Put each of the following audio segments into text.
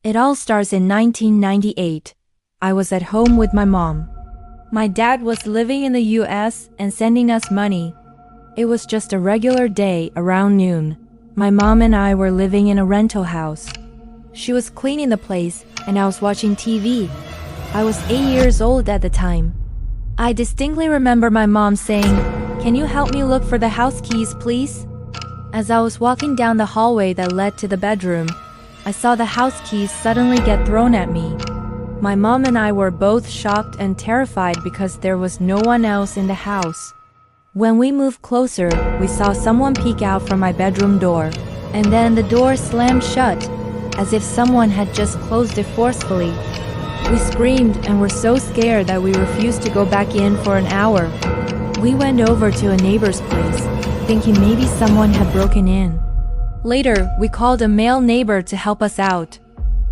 It all starts in 1998. I was at home with my mom. My dad was living in the US and sending us money. It was just a regular day around noon. My mom and I were living in a rental house. She was cleaning the place and I was watching TV. I was 8 years old at the time. I distinctly remember my mom saying, "Can you help me look for the house keys, please?" As I was walking down the hallway that led to the bedroom, I saw the house keys suddenly get thrown at me. My mom and I were both shocked and terrified because there was no one else in the house. When we moved closer, we saw someone peek out from my bedroom door, and then the door slammed shut, as if someone had just closed it forcefully. We screamed and were so scared that we refused to go back in for an hour. We went over to a neighbor's place, thinking maybe someone had broken in. Later, we called a male neighbor to help us out.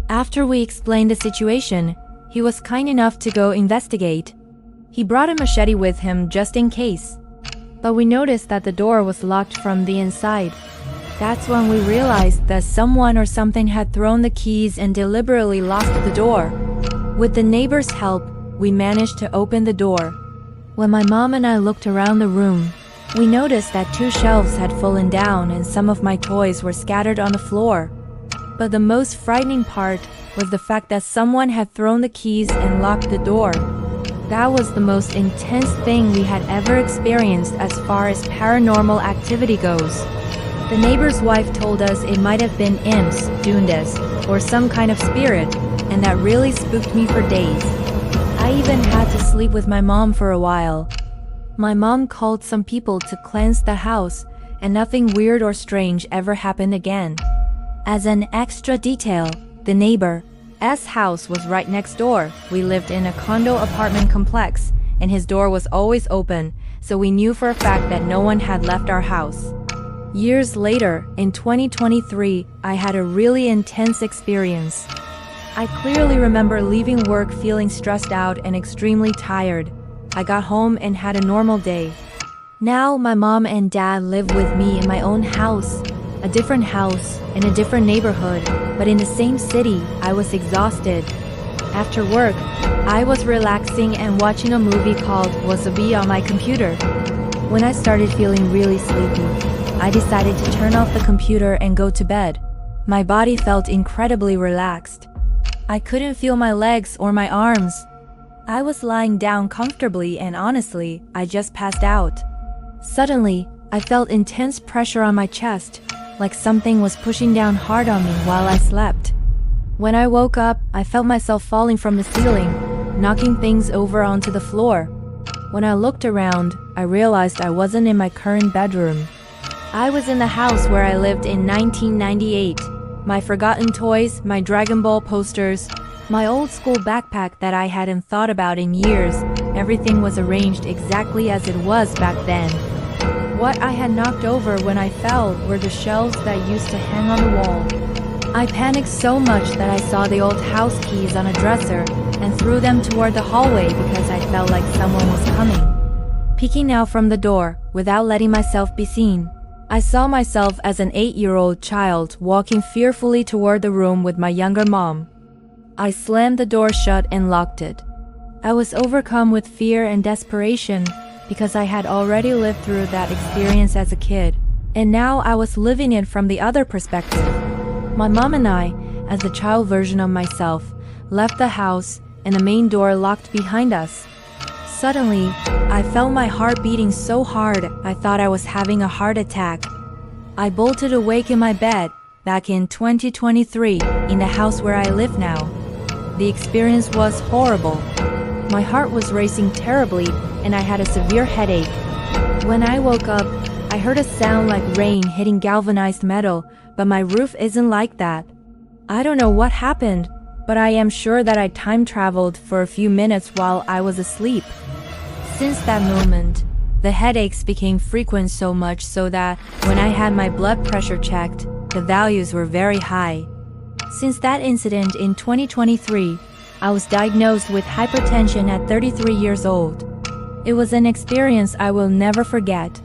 After we explained the situation, he was kind enough to go investigate. He brought a machete with him just in case. But we noticed that the door was locked from the inside. That's when we realized that someone or something had thrown the keys and deliberately locked the door. With the neighbor's help, we managed to open the door. When my mom and I looked around the room, we noticed that 2 shelves had fallen down and some of my toys were scattered on the floor. But the most frightening part was the fact that someone had thrown the keys and locked the door. That was the most intense thing we had ever experienced as far as paranormal activity goes. The neighbor's wife told us it might have been imps doing this, or some kind of spirit, and that really spooked me for days. I even had to sleep with my mom for a while. My mom called some people to cleanse the house, and nothing weird or strange ever happened again. As an extra detail, the neighbor's house was right next door. We lived in a condo apartment complex, and his door was always open, so we knew for a fact that no one had left our house. Years later, in 2023, I had a really intense experience. I clearly remember leaving work feeling stressed out and extremely tired. I got home and had a normal day. Now my mom and dad live with me in my own house, a different house, in a different neighborhood, but in the same city. I was exhausted. After work, I was relaxing and watching a movie called Wasabi on my computer. When I started feeling really sleepy, I decided to turn off the computer and go to bed. My body felt incredibly relaxed. I couldn't feel my legs or my arms. I was lying down comfortably and honestly, I just passed out. Suddenly, I felt intense pressure on my chest, like something was pushing down hard on me while I slept. When I woke up, I felt myself falling from the ceiling, knocking things over onto the floor. When I looked around, I realized I wasn't in my current bedroom. I was in the house where I lived in 1998. My forgotten toys, my Dragon Ball posters, my old school backpack that I hadn't thought about in years, everything was arranged exactly as it was back then. What I had knocked over when I fell were the shelves that used to hang on the wall. I panicked so much that I saw the old house keys on a dresser and threw them toward the hallway because I felt like someone was coming. Peeking out from the door, without letting myself be seen, I saw myself as an 8-year-old child walking fearfully toward the room with my younger mom. I slammed the door shut and locked it. I was overcome with fear and desperation because I had already lived through that experience as a kid, and now I was living it from the other perspective. My mom and I, as the child version of myself, left the house and the main door locked behind us. Suddenly, I felt my heart beating so hard I thought I was having a heart attack. I bolted awake in my bed, back in 2023, in the house where I live now. The experience was horrible. My heart was racing terribly, and I had a severe headache. When I woke up, I heard a sound like rain hitting galvanized metal, but my roof isn't like that. I don't know what happened, but I am sure that I time traveled for a few minutes while I was asleep. Since that moment, the headaches became frequent so much so that when I had my blood pressure checked, the values were very high. Since that incident in 2023, I was diagnosed with hypertension at 33 years old. It was an experience I will never forget.